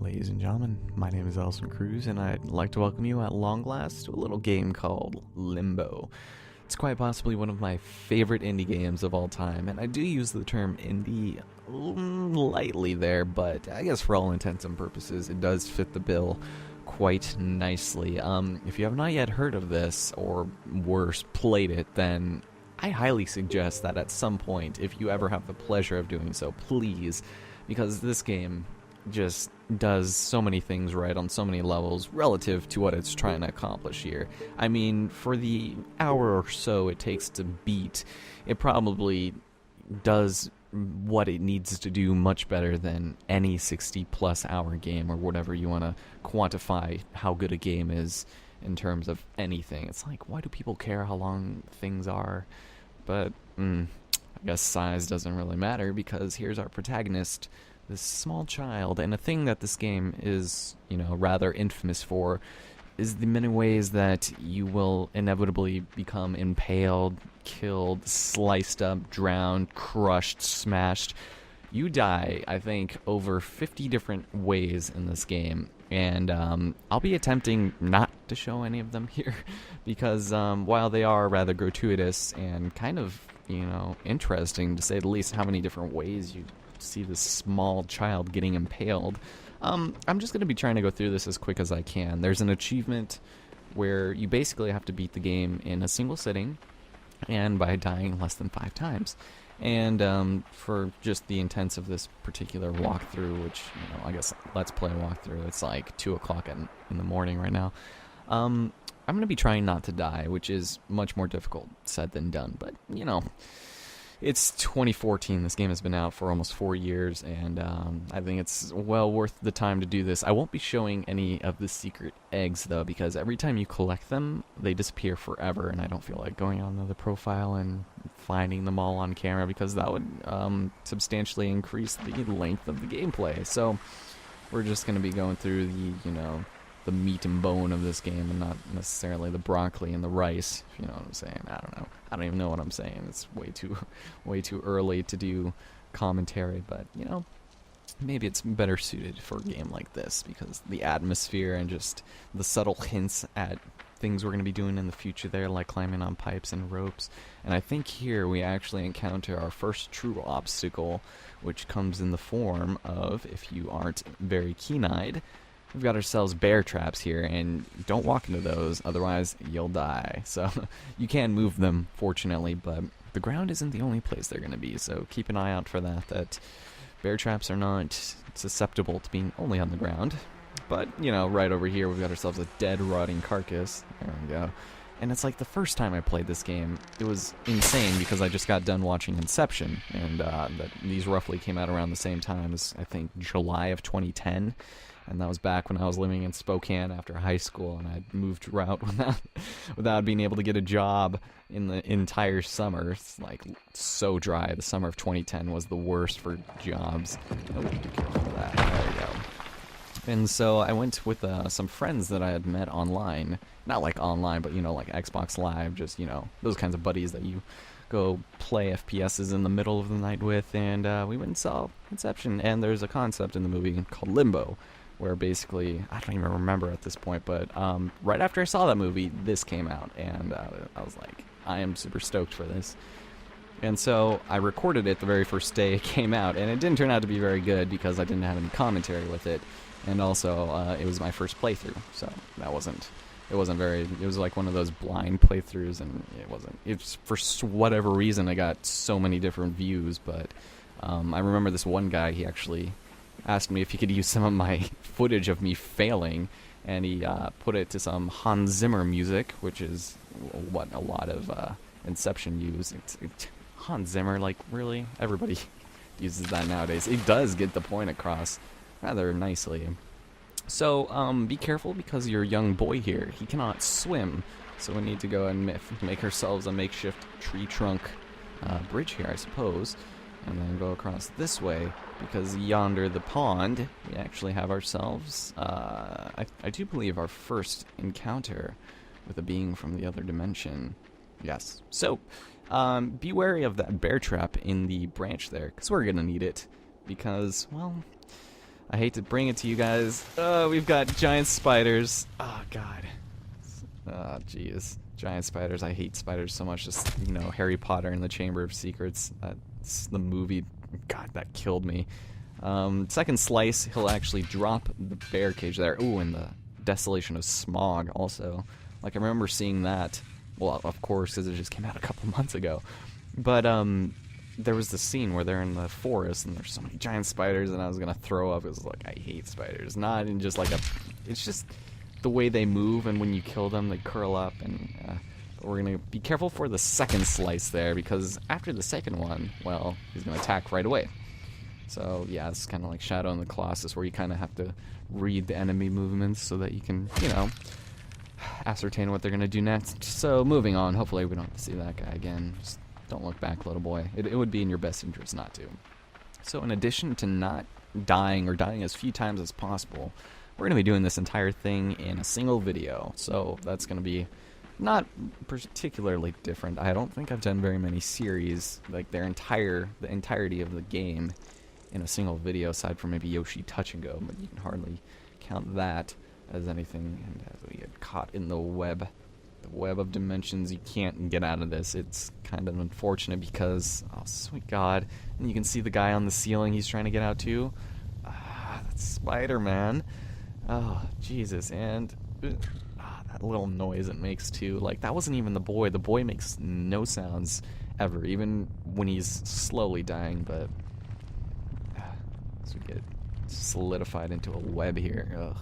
Ladies and gentlemen, my name is Elson Cruz, and I'd like to welcome you at long last to a little game called Limbo. It's quite possibly one of my favorite indie games of all time, and I do use the term indie lightly there, but I guess for all intents and purposes, it does fit the bill quite nicely. If you have not yet heard of this, or worse, played it, then I highly suggest that at some point, if you ever have the pleasure of doing so, please, because this game just does so many things right on so many levels relative to what it's trying to accomplish here. I mean, for the hour or so it takes to beat, it probably does what it needs to do much better than any 60-plus hour game, or whatever you want to quantify how good a game is in terms of anything. It's like, why do people care how long things are? But I guess size doesn't really matter, because here's our protagonist, this small child, and a thing that this game is, rather infamous for is the many ways that you will inevitably become impaled, killed, sliced up, drowned, crushed, smashed. You die, I think, over 50 different ways in this game, and I'll be attempting not to show any of them here, because while they are rather gratuitous and kind of, interesting to say the least, how many different ways you see this small child getting impaled, I'm just going to be trying to go through this as quick as I can. There's an achievement where you basically have to beat the game in a single sitting, and by dying less than 5 times. And for just the intents of this particular walkthrough, which, I guess let's play walkthrough, it's like 2 o'clock in the morning right now, I'm going to be trying not to die, which is much more difficult said than done, but, it's 2014. This game has been out for almost 4 years, and I think it's well worth the time to do this. I won't be showing any of the secret eggs, though, because every time you collect them, they disappear forever, and I don't feel like going on the profile and finding them all on camera, because that would substantially increase the length of the gameplay. So we're just going to be going through the meat and bone of this game, and not necessarily the broccoli and the rice, if you know what I'm saying. I don't know. I don't even know what I'm saying. It's way too early to do commentary, but, maybe it's better suited for a game like this, because the atmosphere and just the subtle hints at things we're going to be doing in the future there, like climbing on pipes and ropes. And I think here we actually encounter our first true obstacle, which comes in the form of, if you aren't very keen-eyed, we've got ourselves bear traps here, and don't walk into those, otherwise you'll die. So you can move them, fortunately, but the ground isn't the only place they're going to be, so keep an eye out for that bear traps are not susceptible to being only on the ground. But, right over here we've got ourselves a dead, rotting carcass. There we go. And it's like the first time I played this game, it was insane, because I just got done watching Inception, and these roughly came out around the same time as, I think, July of 2010. And that was back when I was living in Spokane after high school, and I moved out without being able to get a job in the entire summer. It's like so dry. The summer of 2010 was the worst for jobs. Oh, be careful of that. There we go. And so I went with some friends that I had met online. Not like online, but, like Xbox Live, just, those kinds of buddies that you go play FPSs in the middle of the night with, and we went and saw Inception. And there's a concept in the movie called Limbo, where basically, I don't even remember at this point, but right after I saw that movie, this came out, and I was like, I am super stoked for this. And so I recorded it the very first day it came out, and it didn't turn out to be very good, because I didn't have any commentary with it, and also it was my first playthrough, so it wasn't very, it was like one of those blind playthroughs, and it's for whatever reason I got so many different views, but I remember this one guy, he actually asked me if he could use some of my footage of me failing, and he put it to some Hans Zimmer music, which is what a lot of Inception use. Hans Zimmer, like, really? Everybody uses that nowadays. It does get the point across rather nicely. So, be careful, because your young boy here, he cannot swim, so we need to go and make ourselves a makeshift tree trunk bridge here, I suppose, and then go across this way, because yonder the pond, we actually have ourselves, I do believe, our first encounter with a being from the other dimension. Yes. So, be wary of that bear trap in the branch there, because we're going to need it, because, well, I hate to bring it to you guys. We've got giant spiders. Oh, God. Oh, jeez. Giant spiders. I hate spiders so much. Just, you know, Harry Potter and the Chamber of Secrets. That's the movie. God, that killed me. Second slice, he'll actually drop the bear cage there. Ooh, and the Desolation of Smog also. Like, I remember seeing that. Well, of course, because it just came out a couple months ago. But, there was the scene where they're in the forest and there's so many giant spiders and I was gonna throw up. It was like, I hate spiders. Not in just like it's just the way they move, and when you kill them they curl up. And we're gonna be careful for the second slice there, because after the second one, well, he's gonna attack right away. So yeah, it's kind of like Shadow in the Colossus, where you kind of have to read the enemy movements so that you can, you know, ascertain what they're gonna do next. So moving on, hopefully we don't have to see that guy again. Just don't look back, little boy. It would be in your best interest not to. So in addition to not dying, or dying as few times as possible, we're going to be doing this entire thing in a single video. So that's going to be not particularly different. I don't think I've done very many series, like the entirety of the game in a single video, aside from maybe Yoshi Touch and Go, but you can hardly count that as anything. And as we get caught in the web of dimensions, you can't get out of this. It's kind of unfortunate because, oh sweet God, and you can see the guy on the ceiling he's trying to get out too. That's Spider-Man. Oh Jesus. And that little noise it makes too. Like, that wasn't even the boy. The boy makes no sounds ever, even when he's slowly dying. But as we get solidified into a web here, ugh,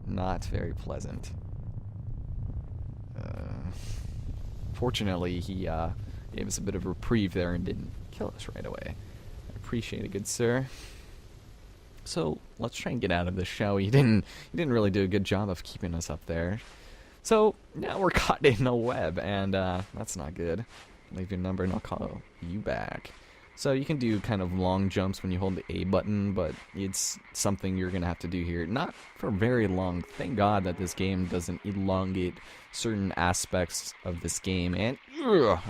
not very pleasant. Fortunately, he gave us a bit of a reprieve there and didn't kill us right away. I appreciate it, good sir. So let's try and get out of this, shall we? You didn't really do a good job of keeping us up there. So now we're caught in a web, and that's not good. Leave your number and I'll call you back. So you can do kind of long jumps when you hold the A button, but it's something you're going to have to do here. Not for very long. Thank God that this game doesn't elongate certain aspects of this game. And,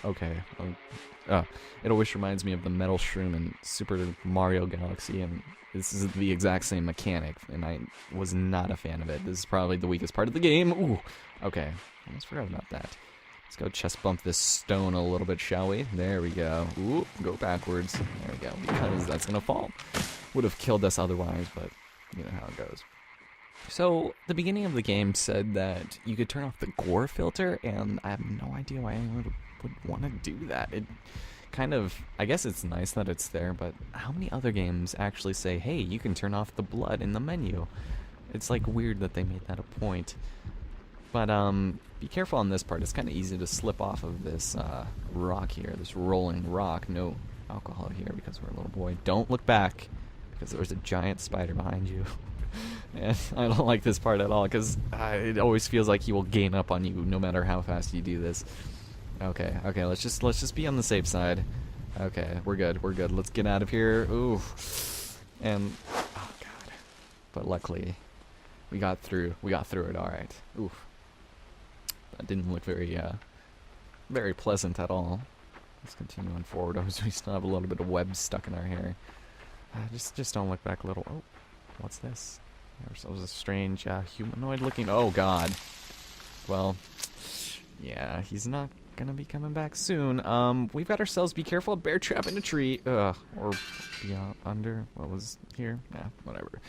okay. It always reminds me of the metal shroom in Super Mario Galaxy, and this is the exact same mechanic, and I was not a fan of it. This is probably the weakest part of the game. Ooh, okay. Almost forgot about that. Let's go chest bump this stone a little bit, shall we? There we go. Ooh, go backwards. There we go, because that's going to fall. Would have killed us otherwise, but you know how it goes. So, the beginning of the game said that you could turn off the gore filter, and I have no idea why anyone would want to do that. It kind of, I guess it's nice that it's there, but how many other games actually say, hey, you can turn off the blood in the menu? It's like weird that they made that a point. But, be careful on this part. It's kind of easy to slip off of this rock here, this rolling rock. No alcohol here because we're a little boy. Don't look back because there's a giant spider behind you. And I don't like this part at all because it always feels like he will gain up on you no matter how fast you do this. Okay, let's just be on the safe side. Okay, we're good. Let's get out of here. Ooh. And, oh God. But luckily, we got through it all right. Oof. That didn't look very pleasant at all. Let's continue on forward. We still have a little bit of web stuck in our hair. Just don't look back a little. Oh, what's this? There's a strange humanoid looking. Oh God. Well, yeah, he's not gonna be coming back soon. We've got ourselves. Be careful, a bear trap in a tree. Or beyond under. What was here? Yeah, whatever.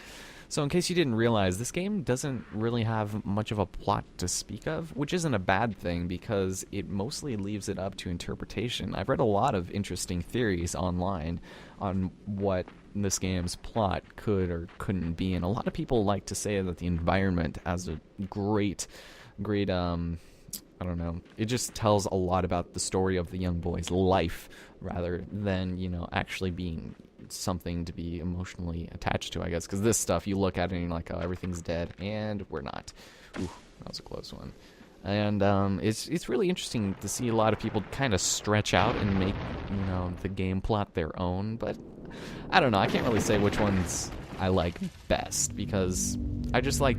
So in case you didn't realize, this game doesn't really have much of a plot to speak of, which isn't a bad thing because it mostly leaves it up to interpretation. I've read a lot of interesting theories online on what this game's plot could or couldn't be, and a lot of people like to say that the environment has a great, I don't know, it just tells a lot about the story of the young boy's life rather than, you know, actually being something to be emotionally attached to, I guess, because this stuff you look at it and you're like, oh, everything's dead, and we're not. Ooh, that was a close one. And it's really interesting to see a lot of people kind of stretch out and make, you know, the game plot their own, but I don't know, I can't really say which ones I like best, because I just like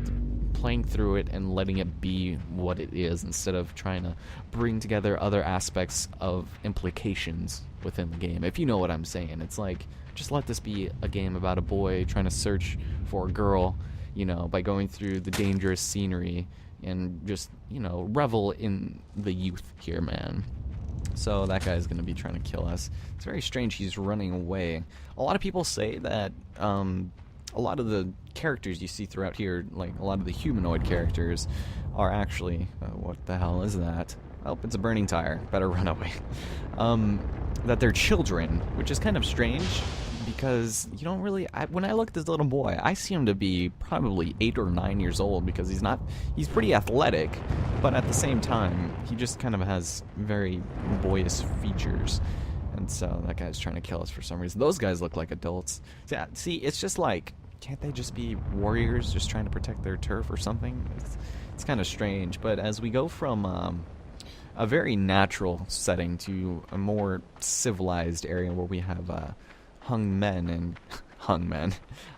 playing through it and letting it be what it is instead of trying to bring together other aspects of implications within the game, if you know what I'm saying. It's like just let this be a game about a boy trying to search for a girl, you know, by going through the dangerous scenery and just, you know, revel in the youth here, man. So that guy's going to be trying to kill us. It's very strange he's running away. A lot of people say that a lot of the characters you see throughout here, like a lot of the humanoid characters, are actually... what the hell is that? Oh, it's a burning tire. Better run away. That they're children, which is kind of strange, because you don't really... when I look at this little boy, I see him to be probably 8 or 9 years old, because he's pretty athletic, but at the same time, he just kind of has very boyish features. And so that guy's trying to kill us for some reason. Those guys look like adults. Yeah, see, it's just like, can't they just be warriors just trying to protect their turf or something? It's kind of strange. But as we go from a very natural setting to a more civilized area where we have hung men and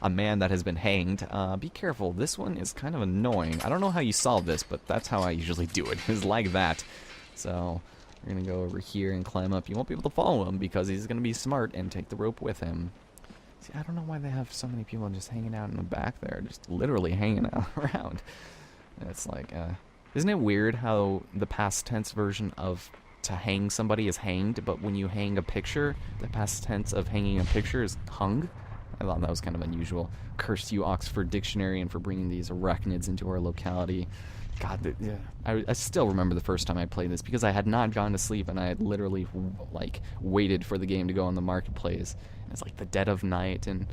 a man that has been hanged. Be careful, this one is kind of annoying. I don't know how you solve this, but that's how I usually do it, is like that. So we're gonna go over here and climb up. You won't be able to follow him because he's gonna be smart and take the rope with him. See, I don't know why they have so many people just hanging out in the back there, just literally hanging out around. It's like, isn't it weird how the past tense version of to hang somebody is hanged, but when you hang a picture, the past tense of hanging a picture is hung? I thought that was kind of unusual. Curse you, Oxford Dictionary, and for bringing these arachnids into our locality. God, yeah. I still remember the first time I played this, because I had not gone to sleep, and I had literally, like, waited for the game to go on the marketplace. And it's like the dead of night, and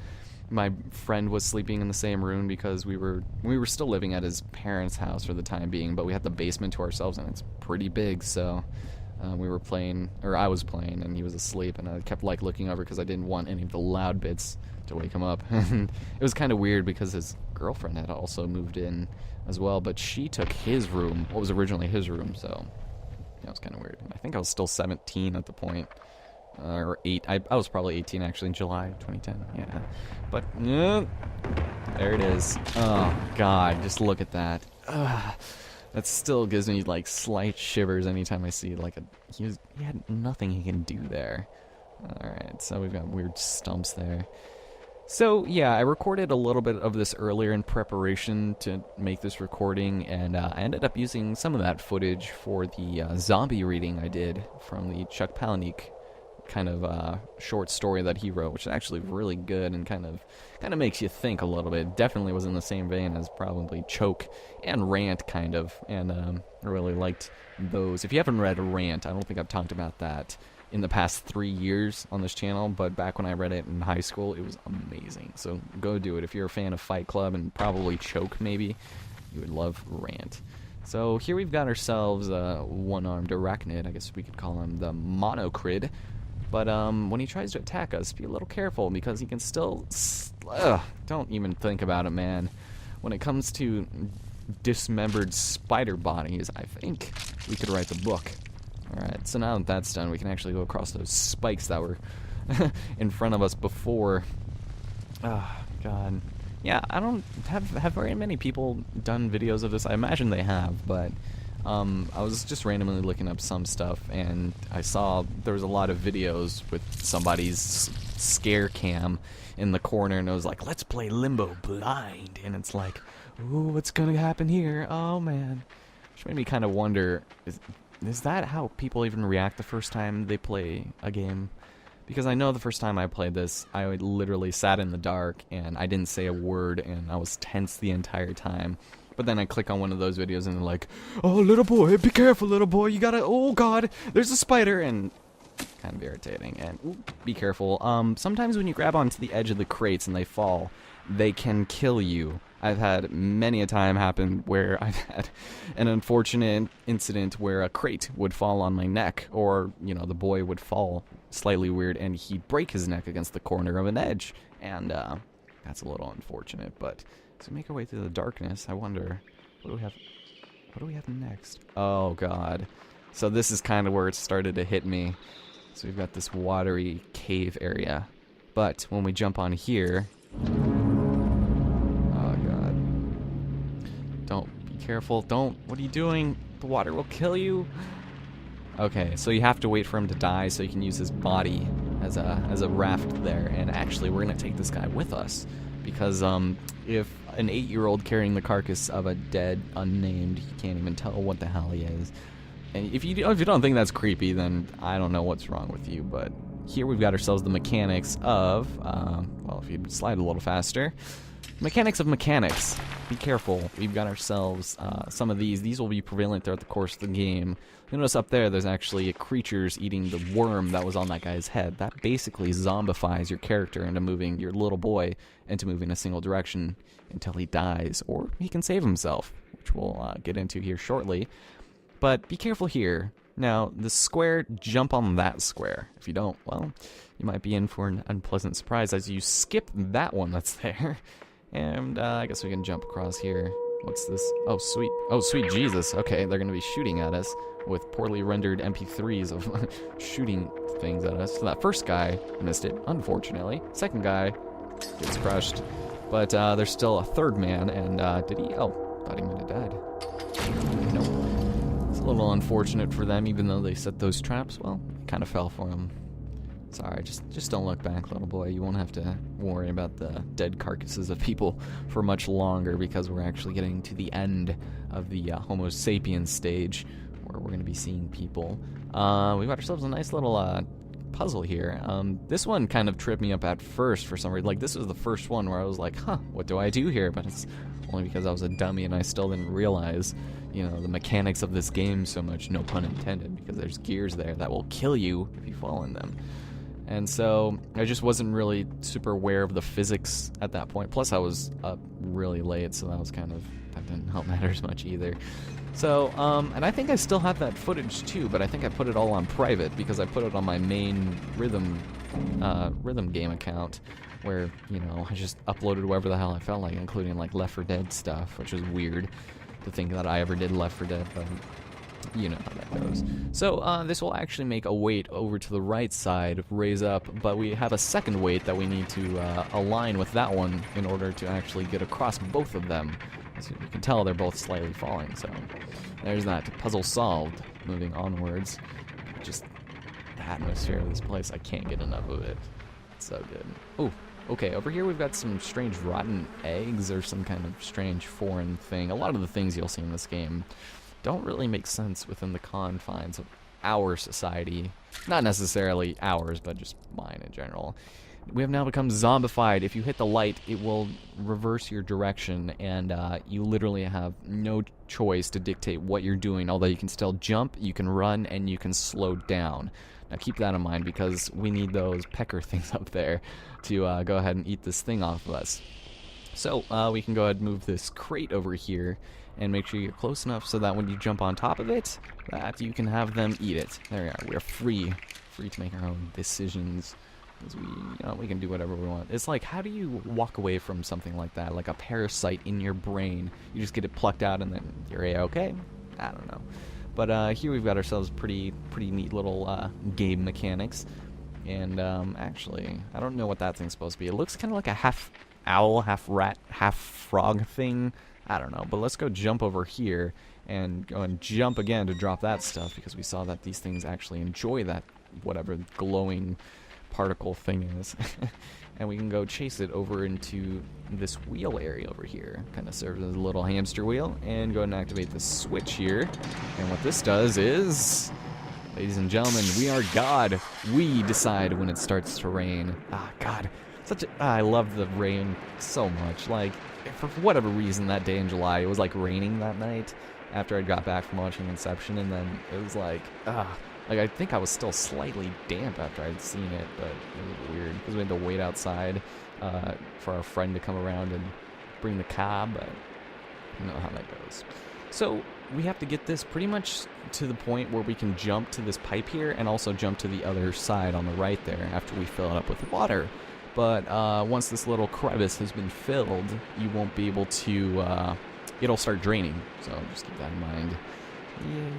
my friend was sleeping in the same room because we were still living at his parents' house for the time being, but we had the basement to ourselves, and it's pretty big, so... we were playing, or I was playing, and he was asleep, and I kept, like, looking over because I didn't want any of the loud bits to wake him up. And it was kind of weird because his girlfriend had also moved in as well, but she took his room, what was originally his room, so that was kind of weird. I think I was still 17 at the point, or 8. I was probably 18, actually, in July 2010, yeah. But, there it is. Oh, God, just look at that. That still gives me, like, slight shivers anytime I see, like, he had nothing he can do there. Alright, so we've got weird stumps there. So, yeah, I recorded a little bit of this earlier in preparation to make this recording, and I ended up using some of that footage for the zombie reading I did from the Chuck Palahniuk kind of short story that he wrote, which is actually really good and kind of makes you think a little bit. Definitely was in the same vein as probably Choke and Rant, kind of, and I really liked those. If you haven't read Rant, I don't think I've talked about that in the past 3 years on this channel, but back when I read it in high school, it was amazing. So go do it. If you're a fan of Fight Club and probably Choke, maybe, you would love Rant. So here we've got ourselves a one-armed arachnid. I guess we could call him the Monocrid. But when he tries to attack us, be a little careful, because he can still... don't even think about it, man. When it comes to dismembered spider bodies, I think we could write the book. Alright, so now that that's done, we can actually go across those spikes that were in front of us before. Oh, God. Yeah, I don't have very many people done videos of this. I imagine they have, but... I was just randomly looking up some stuff, and I saw there was a lot of videos with somebody's scare cam in the corner, and it was like, let's play Limbo blind, and it's like, ooh, what's gonna happen here? Oh, man. Which made me kind of wonder, is that how people even react the first time they play a game? Because I know the first time I played this, I literally sat in the dark, and I didn't say a word, and I was tense the entire time. But then I click on one of those videos and they're like, oh, little boy, be careful, little boy, you gotta, oh God, there's a spider, and kind of irritating. And ooh, be careful. Sometimes when you grab onto the edge of the crates and they fall, they can kill you. I've had many a time happen where I've had an unfortunate incident where a crate would fall on my neck, or, you know, the boy would fall slightly weird and he'd break his neck against the corner of an edge. And that's a little unfortunate, but... So we make our way through the darkness. I wonder, what do we have? What do we have next? Oh God! So this is kind of where it started to hit me. So we've got this watery cave area, but when we jump on here, oh God! Don't be careful! Don't! What are you doing? The water will kill you. Okay, so you have to wait for him to die so you can use his body as a raft there. And actually, we're going to take this guy with us. Because if an 8-year-old carrying the carcass of a dead, unnamed, he can't even tell what the hell he is. And if you don't think that's creepy, then I don't know what's wrong with you. But here we've got ourselves the mechanics of, well, if you slide a little faster, mechanics of mechanics. Be careful. We've got ourselves some of these. These will be prevalent throughout the course of the game. You'll notice up there's actually creatures eating the worm that was on that guy's head. That basically zombifies your character into moving, your little boy, into moving a single direction until he dies, or he can save himself, which we'll get into here shortly. But be careful here. Now, the square, jump on that square. If you don't, well, you might be in for an unpleasant surprise as you skip that one that's there. And I guess we can jump across here. What's this? Oh, sweet Jesus. Okay, they're going to be shooting at us with poorly rendered MP3s of shooting things at us. So that first guy missed it, unfortunately. Second guy gets crushed. But there's still a third man, and did he? Oh, thought he might have died. Nope. It's a little unfortunate for them, even though they set those traps. Well, it kind of fell for them. Sorry, just don't look back, little boy. You won't have to worry about the dead carcasses of people for much longer, because we're actually getting to the end of the Homo sapiens stage, where we're going to be seeing people. We've got ourselves a nice little puzzle here. This one kind of tripped me up at first for some reason. Like, this was the first one where I was like, huh, what do I do here? But it's only because I was a dummy and I still didn't realize, you know, the mechanics of this game so much, no pun intended, because there's gears there that will kill you if you fall in them. And so I just wasn't really super aware of the physics at that point. Plus I was up really late, so that didn't help matters much either. So, and I think I still have that footage too, but I think I put it all on private because I put it on my main rhythm game account, where, you know, I just uploaded whatever the hell I felt like, including like Left 4 Dead stuff, which is weird to think that I ever did Left 4 Dead, but you know how that goes. So this will actually make a weight over to the right side raise up, but we have a second weight that we need to align with that one in order to actually get across both of them. As you can tell, they're both slightly falling, so there's that. Puzzle solved. Moving onwards. Just the atmosphere of this place, I can't get enough of it. It's so good. Ooh, okay, over here we've got some strange rotten eggs or some kind of strange foreign thing. A lot of the things you'll see in this game don't really make sense within the confines of our society. Not necessarily ours, but just mine in general. We have now become zombified. If you hit the light, it will reverse your direction, and you literally have no choice to dictate what you're doing, although you can still jump, you can run, and you can slow down. Now keep that in mind, because we need those pecker things up there to go ahead and eat this thing off of us. So we can go ahead and move this crate over here, and make sure you're close enough so that when you jump on top of it, that you can have them eat it. There we are. We're free to make our own decisions. Because we can do whatever we want. It's like, how do you walk away from something like that? Like a parasite in your brain. You just get it plucked out and then you're A-okay? I don't know. But here we've got ourselves pretty neat little game mechanics. And actually, I don't know what that thing's supposed to be. It looks kind of like a half owl, half rat, half frog thing. I don't know. But let's go jump over here and go and jump again to drop that stuff, because we saw that these things actually enjoy that whatever glowing particle thing is. And we can go chase it over into this wheel area over here. Kind of serves as a little hamster wheel. And go and activate the switch here. And what this does is, ladies and gentlemen, we are God. We decide when it starts to rain. Ah, God. I love the rain so much. Like, for whatever reason, that day in July, it was like raining that night after I got back from watching Inception, and then it was like, like, I think I was still slightly damp after I'd seen it, but it was weird, because we had to wait outside for our friend to come around and bring the car, but you know how that goes. So, we have to get this pretty much to the point where we can jump to this pipe here, and also jump to the other side on the right there after we fill it up with water. But once this little crevice has been filled, you won't be able to, it'll start draining, so just keep that in mind. Yay.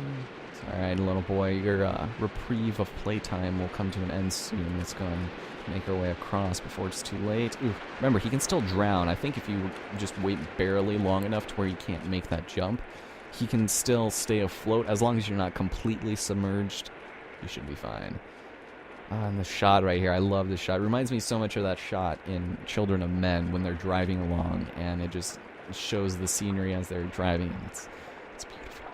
Alright, little boy, your reprieve of playtime will come to an end soon. Let's go and make our way across before it's too late. Ooh, remember, he can still drown. I think if you just wait barely long enough to where he can't make that jump, he can still stay afloat. As long as you're not completely submerged, you should be fine. And the shot right here, I love this shot. It reminds me so much of that shot in Children of Men when they're driving along, and it just shows the scenery as they're driving. It's beautiful.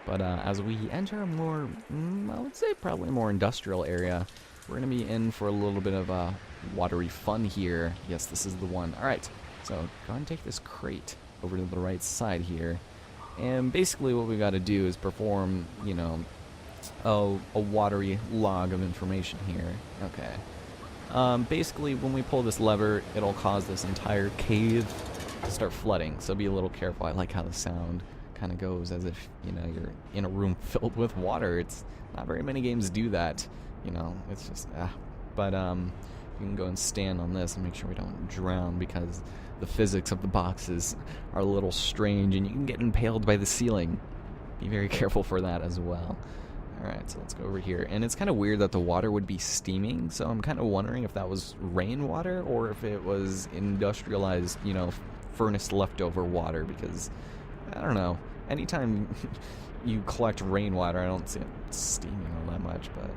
But as we enter a more, I would say probably a more industrial area, we're going to be in for a little bit of watery fun here. Yes, this is the one. All right, so go ahead and take this crate over to the right side here. And basically what we got to do is perform, you know, a watery log of information here. Okay. Basically, when we pull this lever, it'll cause this entire cave to start flooding. So be a little careful. I like how the sound kind of goes as if, you know, you're in a room filled with water. It's not very many games do that. You know, it's just, But, you can go and stand on this and make sure we don't drown because the physics of the boxes are a little strange and you can get impaled by the ceiling. Be very careful for that as well. Alright, so let's go over here. And it's kind of weird that the water would be steaming, so I'm kind of wondering if that was rainwater or if it was industrialized, you know, furnace leftover water, because, I don't know, anytime you collect rainwater, I don't see it steaming all that much, but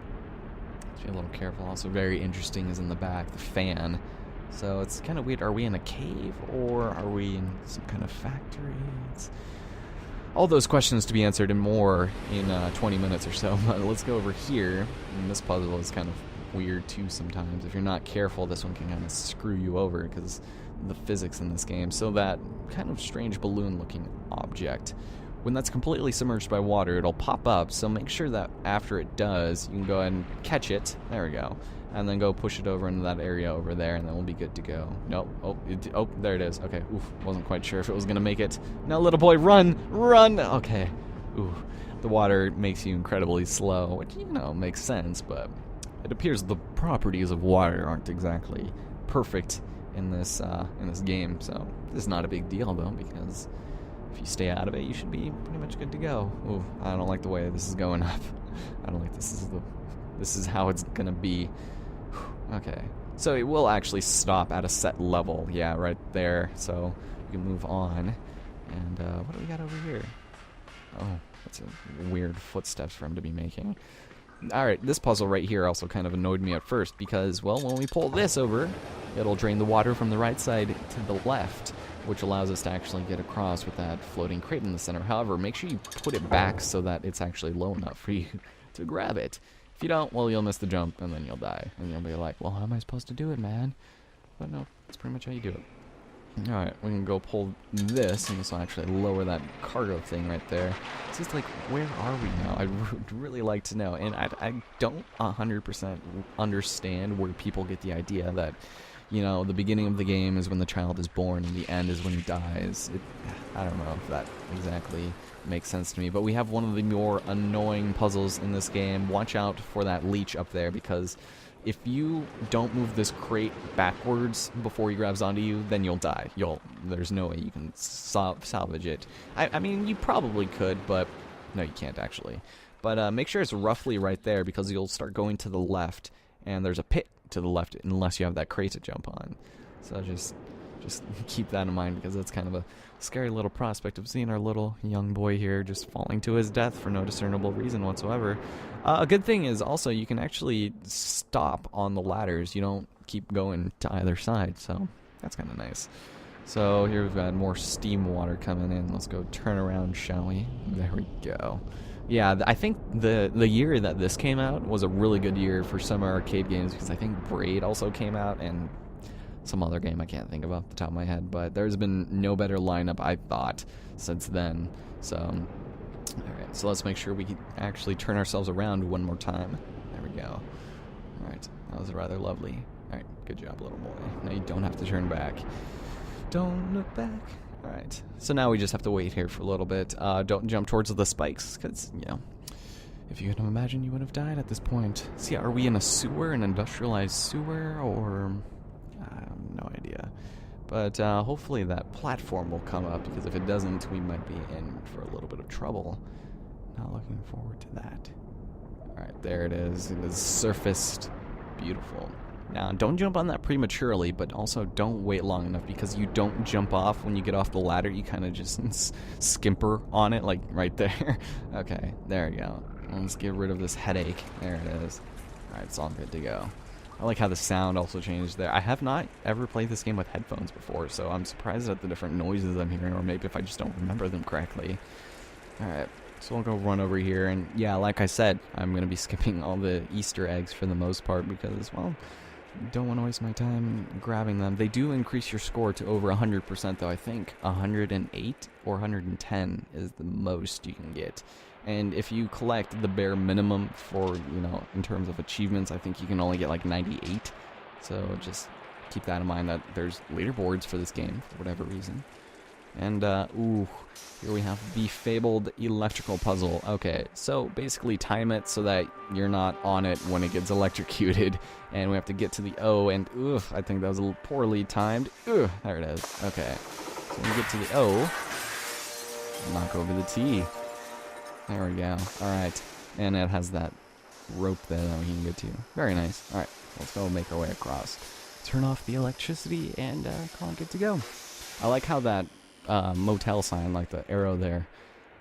be a little careful. Also very interesting is in the back, the fan. So it's kind of weird. Are we in a cave or are we in some kind of factory? It's all those questions to be answered and more in 20 minutes or so. But let's go over here. And this puzzle is kind of weird too sometimes. If you're not careful, this one can kind of screw you over because the physics in this game. So that kind of strange balloon-looking object, when that's completely submerged by water, it'll pop up. So make sure that after it does, you can go ahead and catch it. There we go. And then go push it over into that area over there, and then we'll be good to go. Nope. Oh, there it is. Okay. Oof. Wasn't quite sure if it was going to make it. No, little boy, run! Run! Okay. Ooh. The water makes you incredibly slow, which, you know, makes sense, but it appears the properties of water aren't exactly perfect in this game. So this is not a big deal, though, because if you stay out of it, you should be pretty much good to go. Ooh, I don't like the way this is going up. I don't like this is how it's going to be. Okay, so it will actually stop at a set level. Yeah, right there. So we can move on. And what do we got over here? Oh, that's a weird footsteps for him to be making. Alright, this puzzle right here also kind of annoyed me at first because, well, when we pull this over, it'll drain the water from the right side to the left, which allows us to actually get across with that floating crate in the center. However, make sure you put it back so that it's actually low enough for you to grab it. If you don't, well, you'll miss the jump, and then you'll die. And you'll be like, well, how am I supposed to do it, man? But no, that's pretty much how you do it. Alright, we can go pull this, and this will actually lower that cargo thing right there. It's just like, where are we now? I'd really like to know. And I don't 100% understand where people get the idea that, you know, the beginning of the game is when the child is born, and the end is when he dies. I don't know if that exactly makes sense to me, but we have one of the more annoying puzzles in this game. Watch out for that leech up there, because if you don't move this crate backwards before he grabs onto you, then you'll die. There's no way you can salvage it. I mean, you probably could, but no, you can't actually. But make sure it's roughly right there, because you'll start going to the left, and there's a pit to the left unless you have that crate to jump on. So just keep that in mind, because that's kind of a scary little prospect of seeing our little young boy here just falling to his death for no discernible reason whatsoever. A good thing is also you can actually stop on the ladders. You don't keep going to either side, so that's kind of nice. So here we've got more steam water coming in. Let's go turn around, shall we? There we go. Yeah, I think the year that this came out was a really good year for summer arcade games, because I think Braid also came out, and some other game I can't think of off the top of my head, but there's been no better lineup, I thought, since then. So, alright, so let's make sure we can actually turn ourselves around one more time. There we go. Alright, that was rather lovely. Alright, good job, little boy. Now you don't have to turn back. Don't look back. Alright, so now we just have to wait here for a little bit. Don't jump towards the spikes, because, you know, if you can imagine, you would have died at this point. See, are we in a sewer, an industrialized sewer, or I have no idea. But hopefully that platform will come up, because if it doesn't, we might be in for a little bit of trouble. Not looking forward to that. Alright, there it is. It is surfaced. Beautiful. Now, don't jump on that prematurely, but also don't wait long enough, because you don't jump off when you get off the ladder. You kind of just skimper on it, like right there. Okay, there we go. Let's get rid of this headache. There it is. Alright, it's all good to go. I like how the sound also changed there. I have not ever played this game with headphones before, so I'm surprised at the different noises I'm hearing, or maybe if I just don't remember them correctly. Alright, so we'll go run over here, and yeah, like I said, I'm going to be skipping all the Easter eggs for the most part because, well, don't want to waste my time grabbing them. They do increase your score to over 100%, though. I think 108 or 110 is the most you can get. And if you collect the bare minimum for, you know, in terms of achievements, I think you can only get like 98. So just keep that in mind that there's leaderboards for this game for whatever reason. And, ooh, here we have the fabled electrical puzzle. Okay, so basically time it so that you're not on it when it gets electrocuted. And we have to get to the O, and, oof, I think that was a little poorly timed. Ugh, there it is. Okay, so when we get to the O, knock over the T. There we go. Alright, and it has that rope there that we can get to. Very nice. Alright, let's go make our way across. Turn off the electricity, and call it good to go. I like how that motel sign, like the arrow there,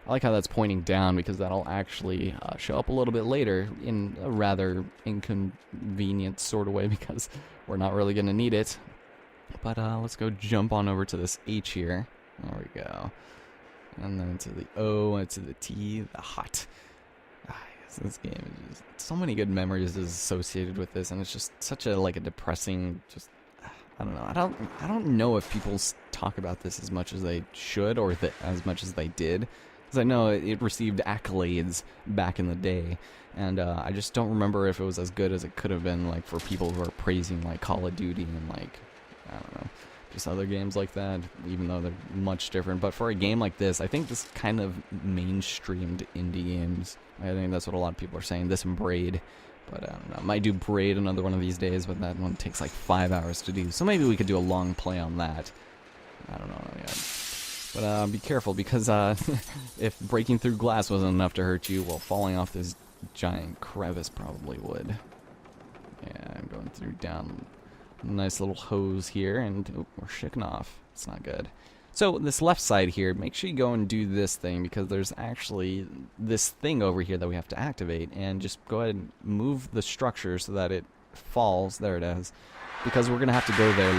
I like how that's pointing down because that'll actually show up a little bit later in a rather inconvenient sort of way because we're not really going to need it. But let's go jump on over to this H here. There we go. And then to the O and to the T, the hot. This game is just so many good memories associated with this, and it's just such a like a depressing, just I don't know. I don't know if people talk about this as much as they should or as much as they did, because I know it received accolades back in the day, and I just don't remember if it was as good as it could have been, like for people who are praising like Call of Duty and like I don't know, just other games like that, even though they're much different. But for a game like this, I think this kind of mainstreamed indie games. I think that's what a lot of people are saying. This and Braid. But I don't know. I might do Braid another one of these days, but that one takes like 5 hours to do. So maybe we could do a long play on that. I don't know yet. But be careful, because if breaking through glass wasn't enough to hurt you, well, falling off this giant crevice probably would. Yeah, I'm going through down a nice little hose here, and we're shaking off. It's not good. So this left side here, make sure you go and do this thing, because there's actually this thing over here that we have to activate, and just go ahead and move the structure so that it falls. There it is. Because we're going to have to go there,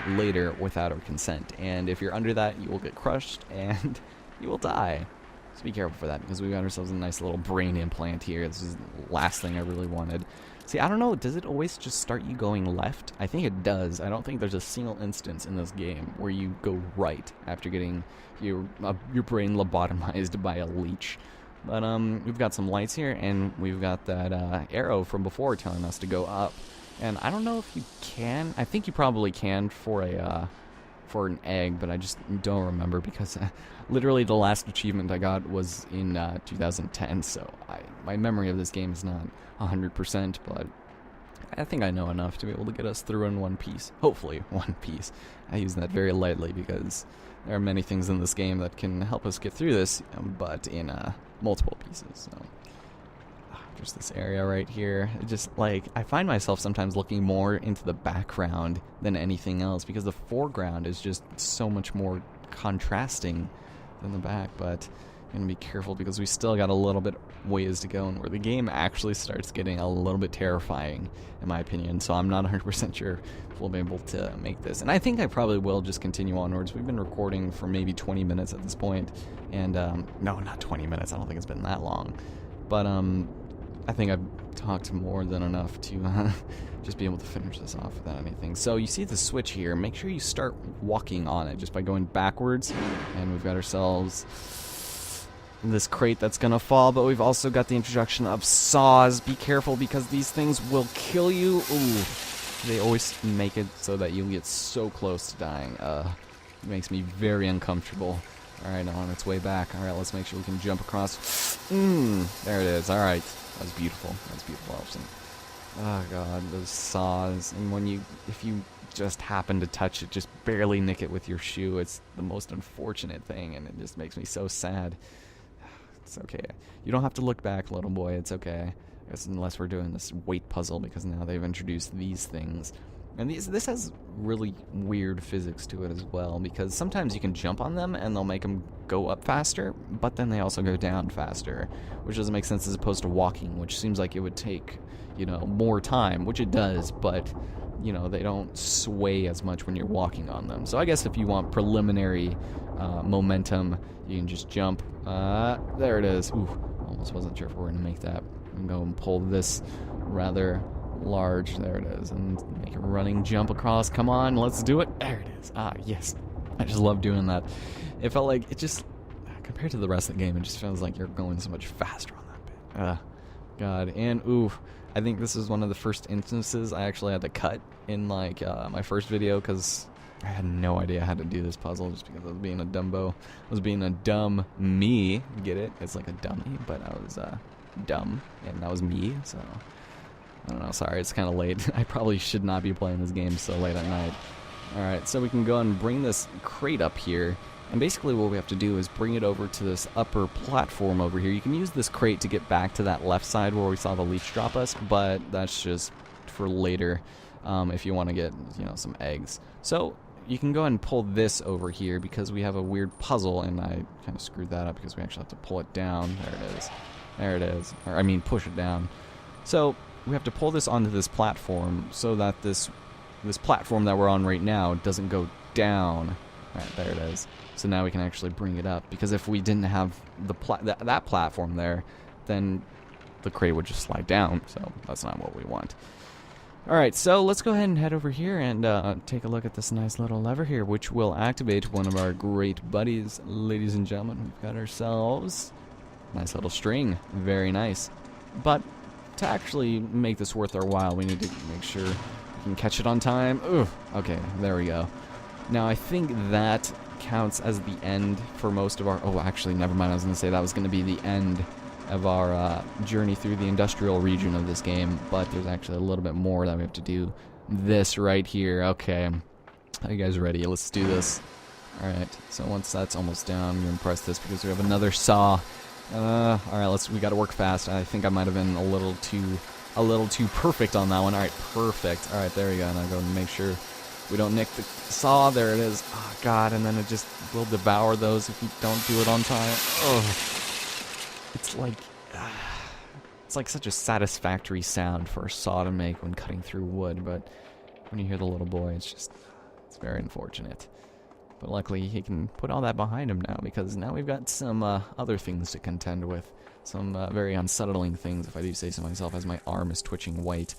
later without our consent. And if you're under that, you will get crushed, and you will die. So be careful for that, because we got ourselves a nice little brain implant here. This is the last thing I really wanted. See, I don't know, does it always just start you going left? I think it does. I don't think there's a single instance in this game where you go right after getting your brain lobotomized by a leech. But we've got some lights here, and we've got that arrow from before telling us to go up. And I don't know if you can. I think you probably can for an egg, but I just don't remember, because literally the last achievement I got was in 2010, so my memory of this game is not 100%, but I think I know enough to be able to get us through in one piece. Hopefully one piece. I use that very lightly, because there are many things in this game that can help us get through this, but in multiple pieces. So there's this area right here. Just like, I find myself sometimes looking more into the background than anything else, because the foreground is just so much more contrasting than the back. But I'm gonna be careful, because we still got a little bit ways to go, and where the game actually starts getting a little bit terrifying, in my opinion. So I'm not 100% sure if we'll be able to make this, and I think I probably will just continue onwards. We've been recording for maybe 20 minutes at this point, and no, not 20 minutes. I don't think it's been that long, but I think I've talked more than enough to just be able to finish this off without anything. So you see the switch here. Make sure you start walking on it just by going backwards. And we've got ourselves this crate that's going to fall, but we've also got the introduction of saws. Be careful, because these things will kill you. Ooh, they always make it so that you get so close to dying. It makes me very uncomfortable. Alright, on its way back. Alright, let's make sure we can jump across. There it is. Alright. That was beautiful. That's beautiful, Elson. Oh god, those saws. And if you just happen to touch it, just barely nick it with your shoe, it's the most unfortunate thing, and it just makes me so sad. It's okay. You don't have to look back, little boy. It's okay. I guess unless we're doing this weight puzzle, because now they've introduced these things. And this has really weird physics to it as well, because sometimes you can jump on them and they'll make them go up faster, but then they also go down faster, which doesn't make sense as opposed to walking, which seems like it would take you know, more time, which it does, but, you know, they don't sway as much when you're walking on them. So I guess if you want preliminary momentum, you can just jump. There it is. Ooh, almost wasn't sure if we were going to make that. I'm going to go and pull this rather large. There it is. And make a running jump across. Come on, let's do it. There it is. Ah, yes. I just love doing that. It felt like it just, compared to the rest of the game, it just feels like you're going so much faster on that bit. God. And, ooh, I think this is one of the first instances I actually had to cut in, like, my first video, because I had no idea how to do this puzzle just because I was being a dumbo. I was being a dumb me. Get it? It's like a dummy, but I was dumb, and that was me, so I don't know. Sorry, it's kind of late. I probably should not be playing this game so late at night. Alright, so we can go and bring this crate up here, and basically what we have to do is bring it over to this upper platform over here. You can use this crate to get back to that left side where we saw the leech drop us, but that's just for later if you want to get, you know, some eggs. So you can go ahead and pull this over here because we have a weird puzzle, and I kind of screwed that up because we actually have to pull it down. There it is. There it is. Or, I mean, push it down. So we have to pull this onto this platform so that this platform that we're on right now doesn't go down. Alright, there it is. So now we can actually bring it up, because if we didn't have the that platform there, then the crate would just slide down, so that's not what we want. Alright, so let's go ahead and head over here and take a look at this nice little lever here, which will activate one of our great buddies. Ladies and gentlemen, we've got ourselves a nice little string. Very nice. But to actually make this worth our while, we need to make sure we can catch it on time. Ugh. Okay, there we go. Now, I think that counts as the end for most of our... Oh, actually, never mind. I was going to say that was going to be the end of our journey through the industrial region of this game, but there's actually a little bit more that we have to do. This right here. Okay. Are you guys ready? Let's do this. Alright, so once that's almost down, I'm going to press this because we have another saw. Alright, we got to work fast. I think I might have been a little too perfect on that one. Alright, perfect. Alright, there we go. And I'll go and make sure we don't nick the saw. There it is. Oh, God, and then it just will devour those if you don't do it on time. Ugh. It's like such a satisfactory sound for a saw to make when cutting through wood, but when you hear the little boy, it's very unfortunate. But luckily, he can put all that behind him now, because now we've got some other things to contend with. Some very unsettling things, if I do say so myself, as my arm is twitching white.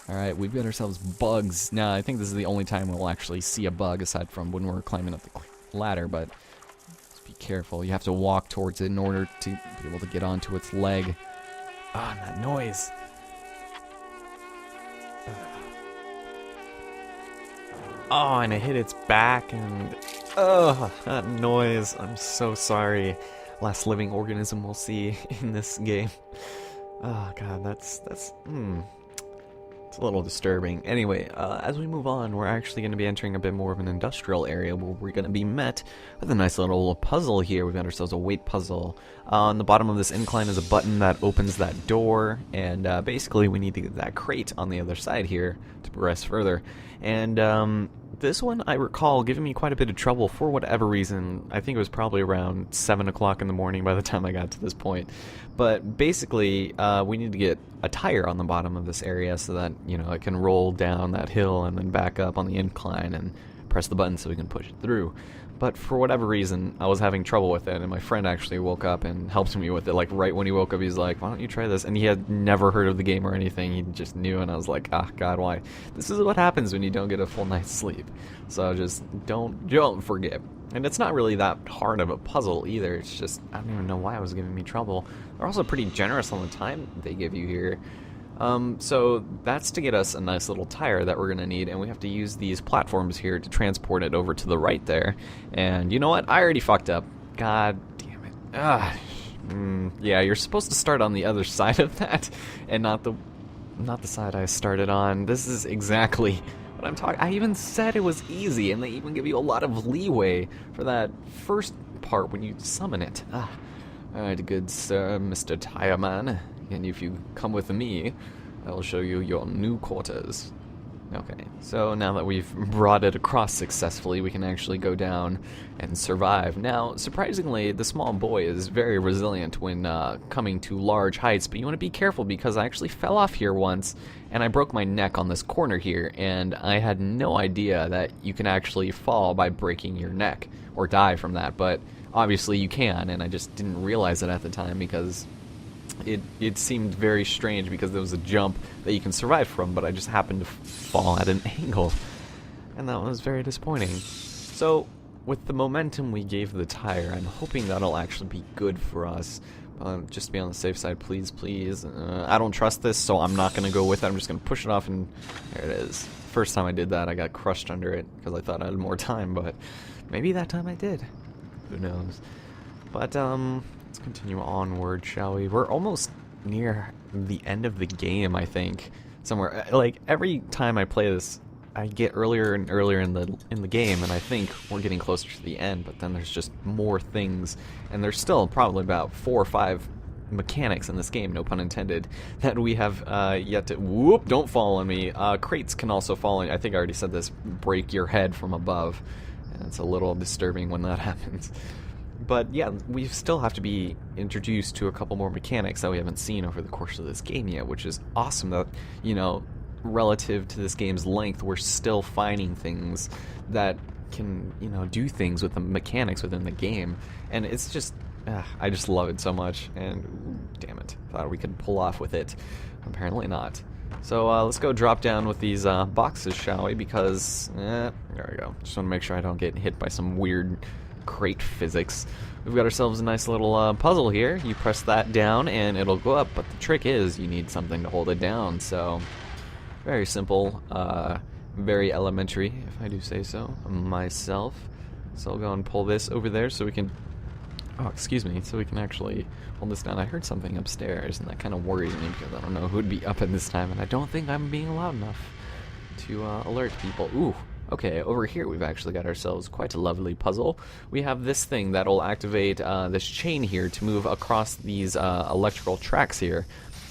Alright, we've got ourselves bugs. Now, I think this is the only time we'll actually see a bug, aside from when we're climbing up the ladder, but just be careful. You have to walk towards it in order to be able to get onto its leg. Ah, that noise. Oh, and it hit its back, and that noise. I'm so sorry. Last living organism we'll see in this game. Oh God, that's it's a little disturbing. Anyway, as we move on, we're actually going to be entering a bit more of an industrial area where we're going to be met with a nice little puzzle here. We've got ourselves a weight puzzle. On the bottom of this incline is a button that opens that door, and basically we need to get that crate on the other side here to progress further. And this one, I recall, giving me quite a bit of trouble for whatever reason. I think it was probably around 7 o'clock in the morning by the time I got to this point. But basically, we need to get a tire on the bottom of this area so that, you know, it can roll down that hill and then back up on the incline and press the button so we can push it through. But for whatever reason, I was having trouble with it, and my friend actually woke up and helped me with it. Like, right when he woke up, he's like, why don't you try this? And he had never heard of the game or anything. He just knew, and I was like, ah, God, why? This is what happens when you don't get a full night's sleep. So just don't forget. And it's not really that hard of a puzzle either. It's just, I don't even know why it was giving me trouble. They're also pretty generous on the time they give you here. So that's to get us a nice little tire that we're going to need, and we have to use these platforms here to transport it over to the right there. And you know what? I already fucked up. God damn it. Yeah, you're supposed to start on the other side of that, and not the side I started on. This is exactly what I'm talking. I even said it was easy, and they even give you a lot of leeway for that first part when you summon it. Alright, good sir, Mr. Tireman. And if you come with me, I will show you your new quarters. Okay, so now that we've brought it across successfully, we can actually go down and survive. Now, surprisingly, the small boy is very resilient when coming to large heights, but you want to be careful because I actually fell off here once, and I broke my neck on this corner here, and I had no idea that you can actually fall by breaking your neck, or die from that, but obviously you can, and I just didn't realize it at the time because it seemed very strange because there was a jump that you can survive from, but I just happened to fall at an angle, and that was very disappointing. So, with the momentum we gave the tire, I'm hoping that'll actually be good for us. Just to be on the safe side, please, please. I don't trust this, so I'm not going to go with it. I'm just going to push it off, and there it is. First time I did that, I got crushed under it because I thought I had more time, but maybe that time I did. Who knows? But, let's continue onward, shall we? We're almost near the end of the game, I think. Somewhere, like, every time I play this, I get earlier and earlier in the game, and I think we're getting closer to the end, but then there's just more things, and there's still probably about 4 or 5 mechanics in this game, no pun intended, that we have yet to... Whoop, don't fall on me. Crates can also fall on... I think I already said this, break your head from above, and it's a little disturbing when that happens. But yeah, we still have to be introduced to a couple more mechanics that we haven't seen over the course of this game yet, which is awesome that, you know, relative to this game's length, we're still finding things that can, you know, do things with the mechanics within the game. And it's just, I just love it so much, and ooh, damn it, thought we could pull off with it. Apparently not. So let's go drop down with these boxes, shall we? Because, there we go. Just want to make sure I don't get hit by some weird crate physics. We've got ourselves a nice little puzzle here. You press that down and it'll go up, but the trick is you need something to hold it down. So very simple, very elementary, if I do say so myself. So I'll go and pull this over there so we can, oh, excuse me, so we can actually hold this down. I heard something upstairs, and that kind of worries me because I don't know who'd be up at this time, and I don't think I'm being loud enough to alert people. Ooh. Okay, over here we've actually got ourselves quite a lovely puzzle. We have this thing that'll activate this chain here to move across these electrical tracks here.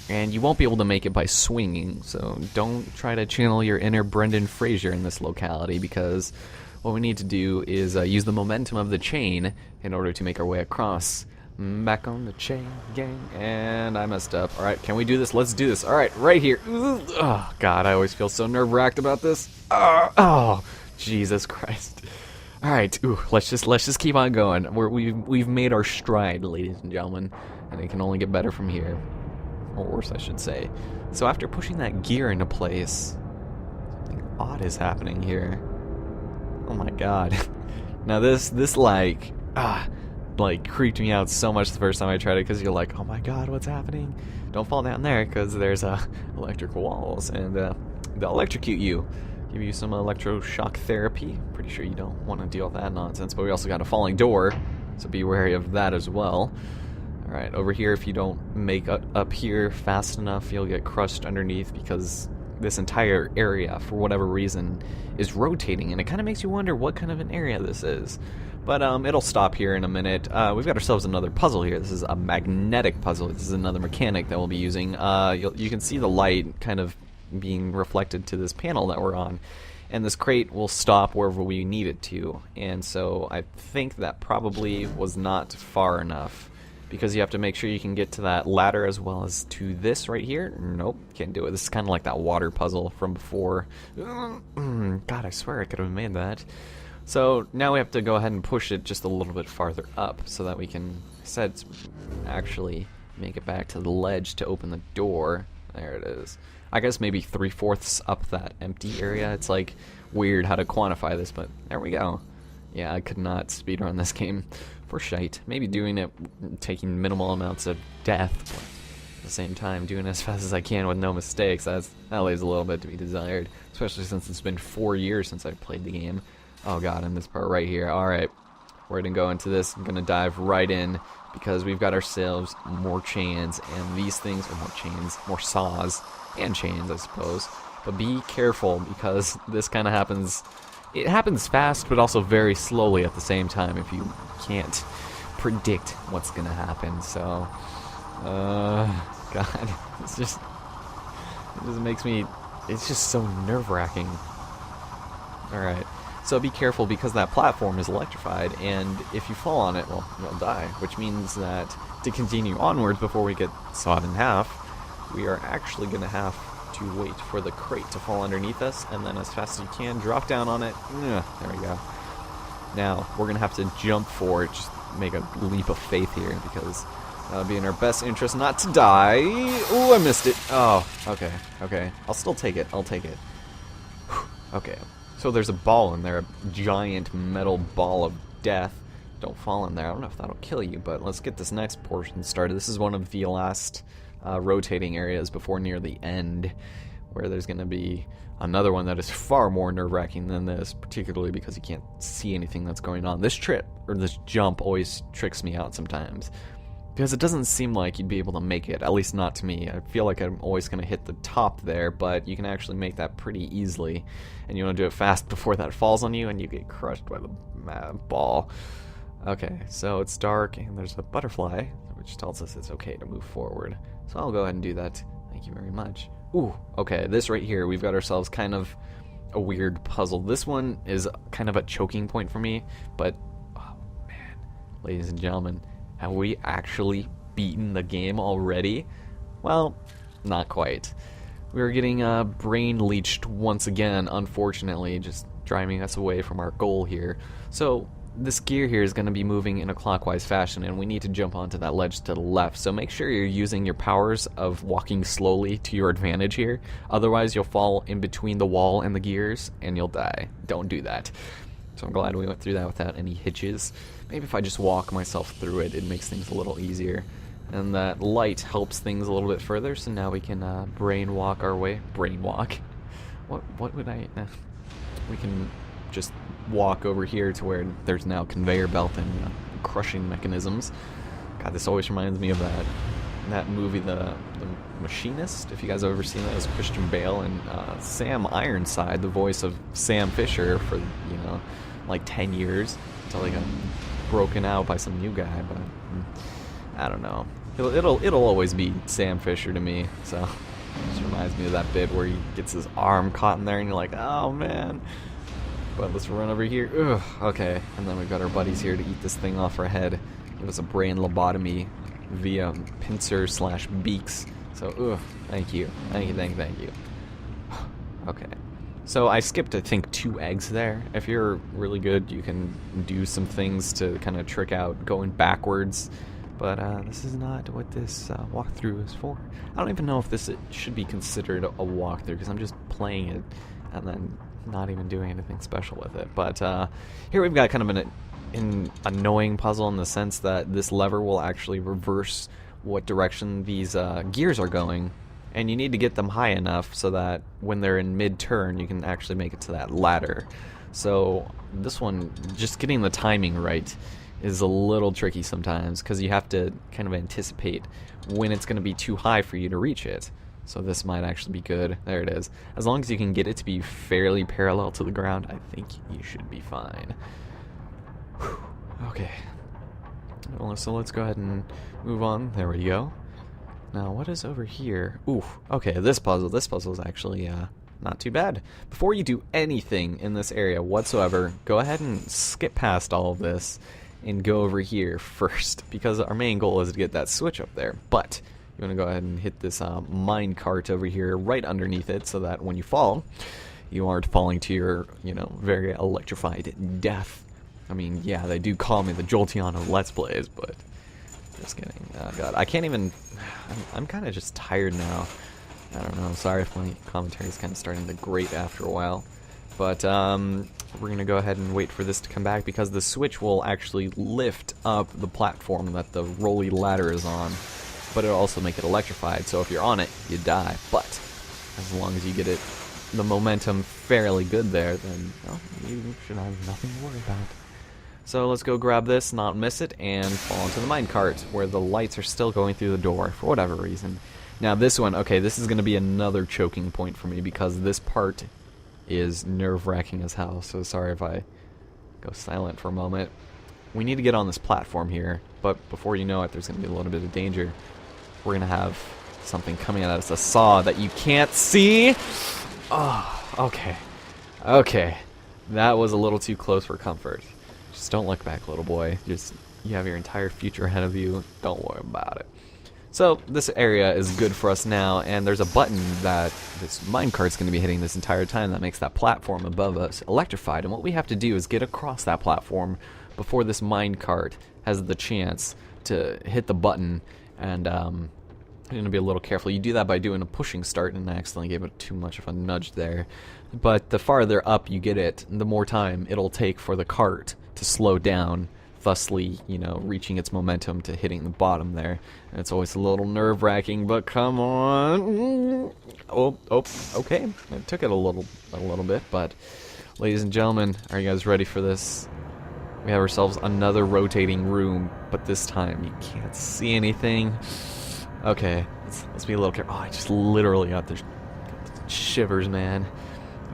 And you won't be able to make it by swinging, so don't try to channel your inner Brendan Fraser in this locality, because what we need to do is use the momentum of the chain in order to make our way across. Back on the chain gang, and I messed up. Alright, can we do this? Let's do this. Alright, right here. Oh, God, I always feel so nerve-wracked about this. Oh, Jesus Christ. Alright, let's just keep on going. We've made our stride, ladies and gentlemen, and it can only get better from here. Or worse, I should say. So after pushing that gear into place, something odd is happening here. Oh my God. Now this like creeped me out so much the first time I tried it, because you're like, oh my God, what's happening? Don't fall down there, because there's electrical walls, and they'll electrocute you, give you some electroshock therapy. Pretty sure you don't want to deal with that nonsense, but we also got a falling door, so be wary of that as well. Alright, over here, if you don't make up here fast enough, you'll get crushed underneath, because this entire area, for whatever reason, is rotating, and it kind of makes you wonder what kind of an area this is. But it'll stop here in a minute. We've got ourselves another puzzle here. This is a magnetic puzzle. This is another mechanic that we'll be using. You can see the light kind of being reflected to this panel that we're on. And this crate will stop wherever we need it to. And so I think that probably was not far enough, because you have to make sure you can get to that ladder as well as to this right here. Nope, can't do it. This is kind of like that water puzzle from before. God, I swear I could have made that. So now we have to go ahead and push it just a little bit farther up so that we can actually make it back to the ledge to open the door. There it is. I guess maybe 3/4 up that empty area. It's like weird how to quantify this, but there we go. Yeah, I could not speedrun this game for shite. Maybe doing it, taking minimal amounts of death, but at the same time doing it as fast as I can with no mistakes. That leaves a little bit to be desired, especially since it's been 4 years since I played the game. Oh God, in this part right here. Alright, we're gonna go into this. I'm gonna dive right in, because we've got ourselves more chains, and these things are more chains, more saws, and chains, I suppose. But be careful, because this kind of happens. It happens fast, but also very slowly at the same time if you can't predict what's gonna happen. So, God, it just makes me it's just so nerve-wracking. Alright, so be careful because that platform is electrified, and if you fall on it, well, you'll die, which means that to continue onwards before we get sawed in half, we are actually going to have to wait for the crate to fall underneath us, and then as fast as you can, drop down on it. There we go. Now, we're going to have to jump for it, just make a leap of faith here, because that would be in our best interest not to die. Ooh, I missed it. Oh, okay, okay. I'll still take it. I'll take it. Okay. So there's a ball in there, a giant metal ball of death. Don't fall in there. I don't know if that'll kill you, but let's get this next portion started. This is one of the last rotating areas before near the end, where there's going to be another one that is far more nerve-wracking than this, particularly because you can't see anything that's going on. This trip, or this jump, always tricks me out sometimes, because it doesn't seem like you'd be able to make it, at least not to me. I feel like I'm always going to hit the top there, but you can actually make that pretty easily, and you want to do it fast before that falls on you and you get crushed by the ball. Okay, so it's dark, and there's a butterfly, which tells us it's okay to move forward. So I'll go ahead and do that. Thank you very much. Ooh, okay, this right here, we've got ourselves kind of a weird puzzle. This one is kind of a choking point for me, but, oh man, ladies and gentlemen, have we actually beaten the game already? Well, not quite. We're getting brain leached once again, unfortunately, just driving us away from our goal here. So this gear here is going to be moving in a clockwise fashion, and we need to jump onto that ledge to the left. So make sure you're using your powers of walking slowly to your advantage here. Otherwise, you'll fall in between the wall and the gears, and you'll die. Don't do that. So I'm glad we went through that without any hitches. Maybe if I just walk myself through it, it makes things a little easier. And that light helps things a little bit further, so now we can brainwalk our way. Brainwalk? What would I... we can just walk over here to where there's now conveyor belt and crushing mechanisms. God, this always reminds me of that movie, the Machinist. If you guys have ever seen that, it was Christian Bale and Sam Ironside, the voice of Sam Fisher for, you know, like 10 years until he got broken out by some new guy. But I don't know. It'll always be Sam Fisher to me. So it just reminds me of that bit where he gets his arm caught in there, and you're like, oh man. But let's run over here. Ugh, okay, and then we've got our buddies here to eat this thing off our head. Give us a brain lobotomy via pincer/beaks. So, ugh, thank you. Thank you. Okay. So I skipped, I think, 2 eggs there. If you're really good, you can do some things to kind of trick out going backwards. But this is not what this walkthrough is for. I don't even know if this should be considered a walkthrough, because I'm just playing it and then not even doing anything special with it. But here we've got kind of an annoying puzzle in the sense that this lever will actually reverse what direction these gears are going, and you need to get them high enough so that when they're in mid-turn you can actually make it to that ladder. So this one, just getting the timing right is a little tricky sometimes, because you have to kind of anticipate when it's going to be too high for you to reach it. So this might actually be good. There it is. As long as you can get it to be fairly parallel to the ground, I think you should be fine. Whew. Okay. Well, so let's go ahead and move on. There we go. Now, what is over here? Oof. Okay, this puzzle is actually not too bad. Before you do anything in this area whatsoever, go ahead and skip past all of this and go over here first, because our main goal is to get that switch up there. But you want to go ahead and hit this mine cart over here right underneath it, so that when you fall, you aren't falling to your, you know, very electrified death. I mean, yeah, they do call me the Jolteon of Let's Plays, but just kidding. Oh god, I can't even... I'm kind of just tired now. I don't know, sorry if my commentary is kind of starting to grate after a while. But we're going to go ahead and wait for this to come back, because the switch will actually lift up the platform that the rolly ladder is on. But it'll also make it electrified, so if you're on it, you die. But as long as you get it, the momentum fairly good there, then well, you should have nothing to worry about. So let's go grab this, not miss it, and fall into the minecart, where the lights are still going through the door, for whatever reason. Now this one, okay, this is going to be another choking point for me, because this part is nerve-wracking as hell, so sorry if I go silent for a moment. We need to get on this platform here, but before you know it, there's going to be a little bit of danger. We're going to have something coming at us, a saw that you can't see. Oh, okay. Okay. That was a little too close for comfort. Just don't look back, little boy. Just, you have your entire future ahead of you. Don't worry about it. So, this area is good for us now, and there's a button that this minecart's going to be hitting this entire time that makes that platform above us electrified. And what we have to do is get across that platform before this minecart has the chance to hit the button. And I'm going to be a little careful. You do that by doing a pushing start, and I accidentally gave it too much of a nudge there. But the farther up you get it, the more time it'll take for the cart to slow down, thusly, you know, reaching its momentum to hitting the bottom there. And it's always a little nerve-wracking, but come on. Oh, okay. It took it a little bit, but ladies and gentlemen, are you guys ready for this? We have ourselves another rotating room, but this time you can't see anything. Okay, let's be a little careful. Oh, I just literally got the shivers, man.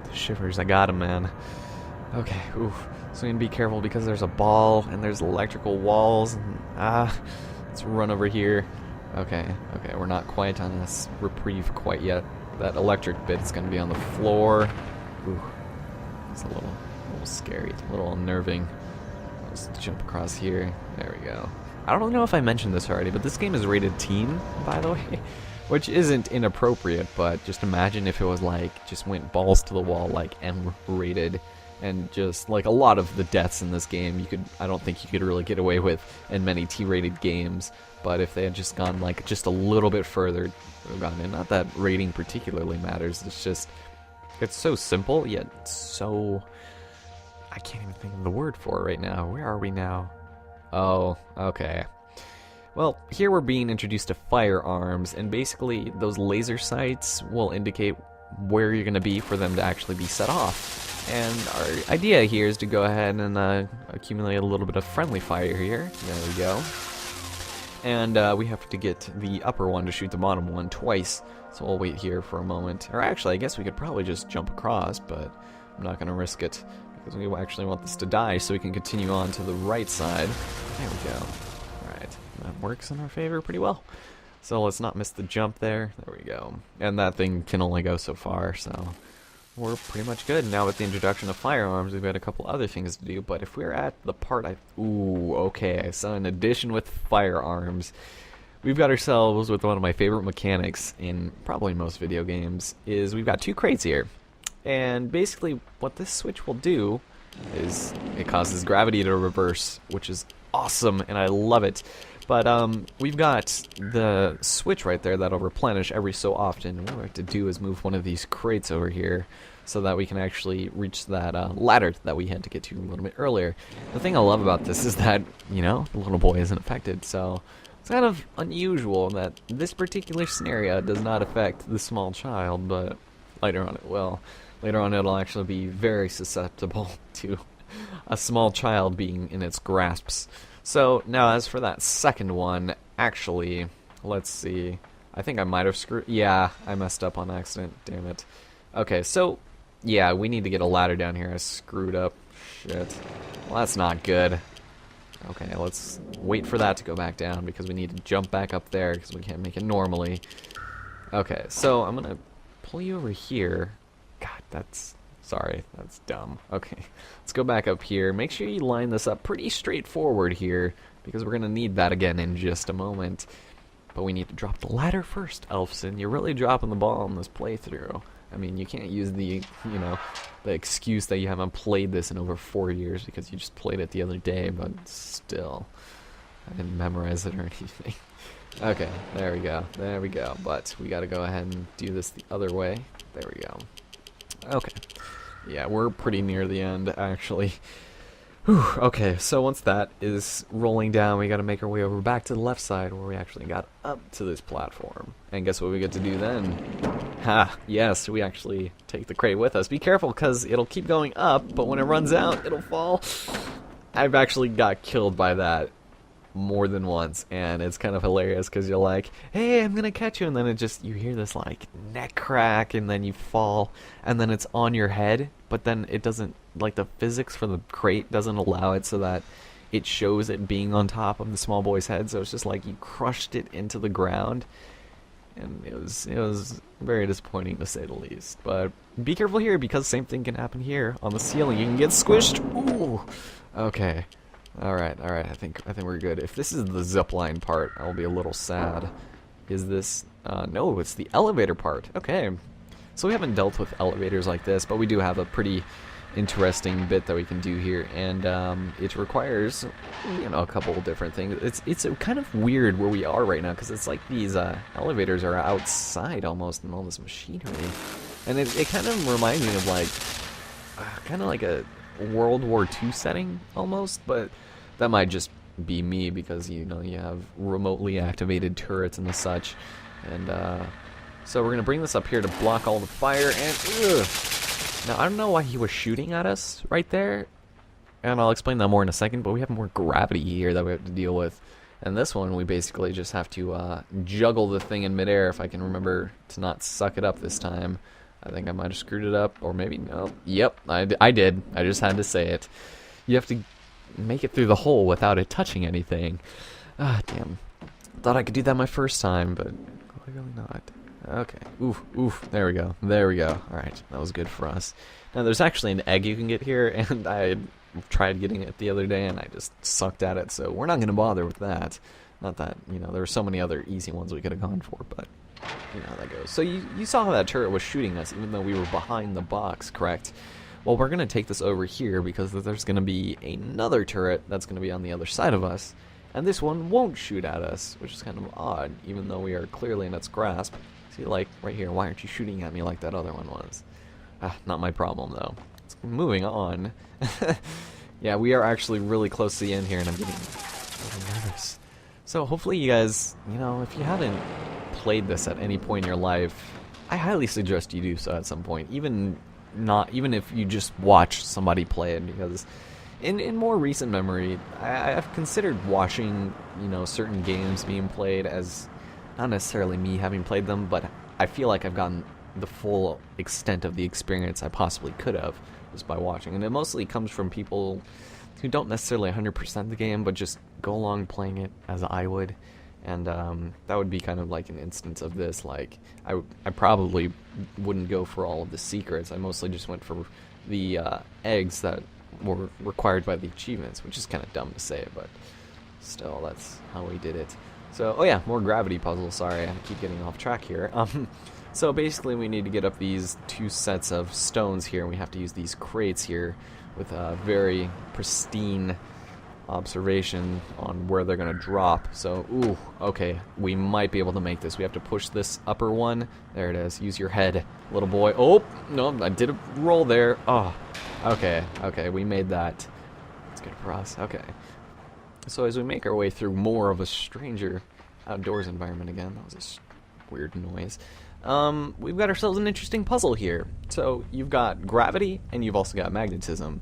The shivers, I got 'em, man. Okay, oof. So we need to be careful because there's a ball and there's electrical walls. And, let's run over here. Okay, we're not quite on this reprieve quite yet. That electric bit is going to be on the floor. Ooh, it's a little scary, a little unnerving. Let's jump across here. There we go. I don't know if I mentioned this already, but this game is rated teen, by the way, which isn't inappropriate, but just imagine if it was like, just went balls to the wall, like M-rated. And just like a lot of the deaths in this game, I don't think you could really get away with in many T-rated games. But if they had just gone like just a little bit further, it would have gone in. Not that rating particularly matters. It's just, it's so simple yet so, I can't even think of the word for it right now. Where are we now? Oh, okay. Well, here we're being introduced to firearms, and basically those laser sights will indicate where you're going to be for them to actually be set off. And our idea here is to go ahead and accumulate a little bit of friendly fire here. There we go. And we have to get the upper one to shoot the bottom one twice. So we'll wait here for a moment. Or actually, I guess we could probably just jump across, but I'm not going to risk it because we actually want this to die so we can continue on to the right side. There we go. Alright, that works in our favor pretty well. So let's not miss the jump there. There we go. And that thing can only go so far, so we're pretty much good. Now with the introduction of firearms, we've got a couple other things to do, but if we're at the part ooh, okay, so in addition with firearms, we've got ourselves with one of my favorite mechanics in probably most video games, is we've got two crates here. And basically what this switch will do is it causes gravity to reverse, which is awesome, and I love it. But we've got the switch right there that'll replenish every so often. What we have to do is move one of these crates over here so that we can actually reach that ladder that we had to get to a little bit earlier. The thing I love about this is that, you know, the little boy isn't affected, so it's kind of unusual that this particular scenario does not affect the small child, but later on it will. Later on it'll actually be very susceptible to a small child being in its grasps. So, now as for that second one, actually, let's see. I think I might have yeah, I messed up on accident, damn it. Okay, so, yeah, we need to get a ladder down here. I screwed up. Shit. Well, that's not good. Okay, let's wait for that to go back down because we need to jump back up there because we can't make it normally. Okay, so I'm gonna pull you over here. God, that's... Sorry, that's dumb. Okay, let's go back up here. Make sure you line this up pretty straightforward here, because we're going to need that again in just a moment. But we need to drop the ladder first, Elfson. You're really dropping the ball on this playthrough. I mean, you can't use the, you know, the excuse that you haven't played this in over 4 years because you just played it the other day, but still, I didn't memorize it or anything. Okay, there we go. There we go. But we got to go ahead and do this the other way. There we go. Okay. Yeah, we're pretty near the end, actually. Whew, okay, so once that is rolling down, we gotta make our way over back to the left side where we actually got up to this platform. And guess what we get to do then? Ha! Yes, we actually take the crate with us. Be careful, because it'll keep going up, but when it runs out, it'll fall. I've actually got killed by that more than once, and it's kind of hilarious because you're like, hey, I'm gonna catch you, and then it just, you hear this like neck crack, and then you fall, and then it's on your head, but then it doesn't, like the physics for the crate doesn't allow it so that it shows it being on top of the small boy's head, so it's just like you crushed it into the ground, and it was very disappointing to say the least. But be careful here, because same thing can happen here on the ceiling. You can get squished. Ooh. Okay. All right. I think we're good. If this is the zipline part, I'll be a little sad. Is this? No, it's the elevator part. Okay. So we haven't dealt with elevators like this, but we do have a pretty interesting bit that we can do here, and it requires, you know, a couple of different things. It's kind of weird where we are right now, because it's like these elevators are outside almost, and all this machinery, and it kind of reminds me of like kind of like a World War II setting almost, but that might just be me, because you know you have remotely activated turrets and the such, and so we're gonna bring this up here to block all the fire. And now, I don't know why he was shooting at us right there, and I'll explain that more in a second, but we have more gravity here that we have to deal with. And this one, we basically just have to juggle the thing in midair, if I can remember to not suck it up this time. I think I might have screwed it up, or maybe no. Yep, I did. I just had to say it. You have to make it through the hole without it touching anything. Ah, damn. Thought I could do that my first time, but clearly not. Okay. Oof. There we go. Alright, that was good for us. Now, there's actually an egg you can get here, and I tried getting it the other day, and I just sucked at it, so we're not going to bother with that. Not that, you know, there were so many other easy ones we could have gone for, but you know how that goes. So you saw how that turret was shooting us, even though we were behind the box, correct? Well, we're going to take this over here, because there's going to be another turret that's going to be on the other side of us, and this one won't shoot at us, which is kind of odd, even though we are clearly in its grasp. See, like, right here, why aren't you shooting at me like that other one was? Not my problem, though. Moving on. Yeah, we are actually really close to the end here, and I'm getting really nervous. So, hopefully you guys, you know, if you haven't played this at any point in your life, I highly suggest you do so at some point. Even if you just watch somebody play it, because in more recent memory, I've considered watching, you know, certain games being played as not necessarily me having played them, but I feel like I've gotten the full extent of the experience I possibly could have just by watching. And it mostly comes from people who don't necessarily 100% the game, but just go along playing it as I would. And that would be kind of like an instance of this. Like, I probably wouldn't go for all of the secrets. I mostly just went for the eggs that were required by the achievements, which is kind of dumb to say, but still, that's how we did it. So, oh yeah, more gravity puzzles. Sorry, I keep getting off track here. So basically we need to get up these two sets of stones here, and we have to use these crates here with a very pristine observation on where they're going to drop. So, ooh, okay, we might be able to make this. We have to push this upper one. There it is. Use your head, little boy. Oh, no, I did a roll there. Oh, okay, we made that. That's good for us. Okay. So as we make our way through more of a stranger outdoors environment again, that was a weird noise, we've got ourselves an interesting puzzle here. So you've got gravity, and you've also got magnetism.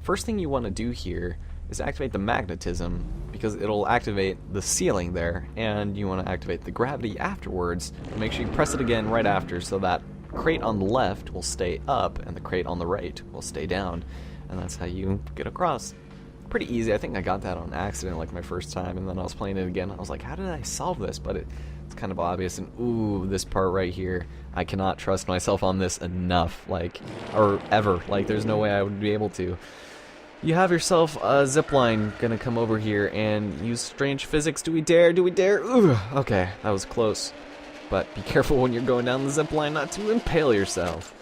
First thing you want to do here is activate the magnetism, because it'll activate the ceiling there, and you want to activate the gravity afterwards. But make sure you press it again right after, so that crate on the left will stay up, and the crate on the right will stay down, and that's how you get across. Pretty easy. I think I got that on accident like my first time, and then I was playing it again. I was like, how did I solve this? But it's kind of obvious. And ooh, this part right here, I cannot trust myself on this enough, like, or ever. Like, there's no way I would be able to. You have yourself a zipline gonna come over here and use strange physics. Do we dare? Ooh, okay, that was close. But be careful when you're going down the zipline not to impale yourself.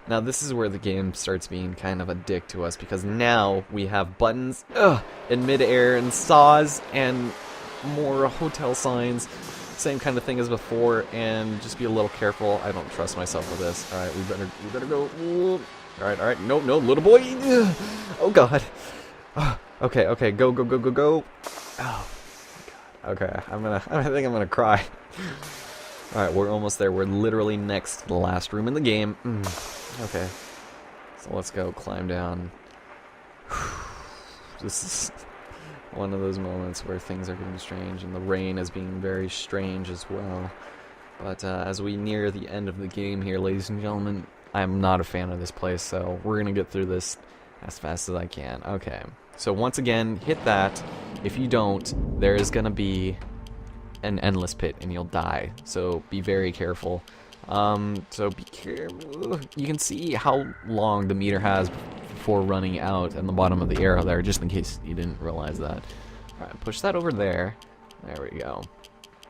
Now this is where the game starts being kind of a dick to us, because now we have buttons in midair and saws and more hotel signs, same kind of thing as before, and just be a little careful. I don't trust myself with this. All right, we better go. All right, no, little boy. Oh god. Okay, go. Oh my god. Okay, I think I'm gonna cry. All right, we're almost there. We're literally next to the last room in the game. Okay, so let's go climb down. This is one of those moments where things are getting strange, and the rain is being very strange as well. But as we near the end of the game here, ladies and gentlemen, I'm not a fan of this place, so we're going to get through this as fast as I can. Okay, so once again, hit that. If you don't, there is going to be an endless pit and you'll die. So be very careful. So be careful. You can see how long the meter has before running out on the bottom of the arrow there, just in case you didn't realize that. Alright, push that over there. There we go.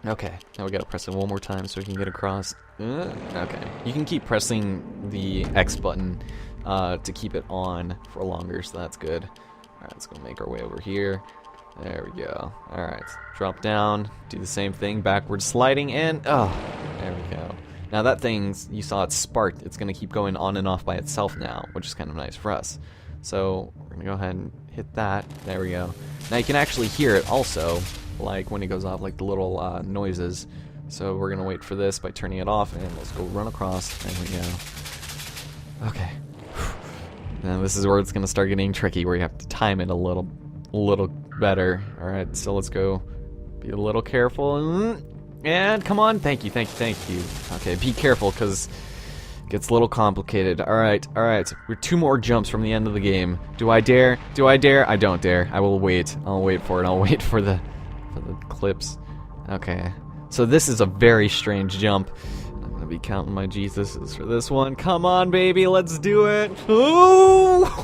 Okay, now we gotta press it one more time so we can get across. Okay, you can keep pressing the X button to keep it on for longer, so that's good. Alright, let's go make our way over here. There we go. Alright, drop down, do the same thing, backward sliding, and oh, there we go. Now that thing, you saw it sparked, it's going to keep going on and off by itself now, which is kind of nice for us. So we're going to go ahead and hit that. There we go. Now you can actually hear it also, like when it goes off, like the little noises. So we're going to wait for this by turning it off, and let's go run across. There we go. Okay. Now this is where it's going to start getting tricky, where you have to time it a little better. Alright, so let's go be a little careful. And come on, thank you. Okay, be careful, because it gets a little complicated. Alright, we're 2 more jumps from the end of the game. Do I dare? I don't dare. I will wait. I'll wait for it. I'll wait for the clips. Okay, so this is a very strange jump. I'm gonna be counting my Jesuses for this one. Come on, baby, let's do it. Oh!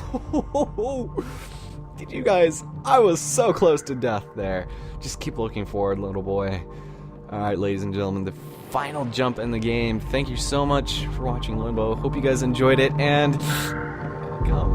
Did you guys? I was so close to death there. Just keep looking forward, little boy. Alright, ladies and gentlemen, the final jump in the game. Thank you so much for watching Limbo. Hope you guys enjoyed it, and come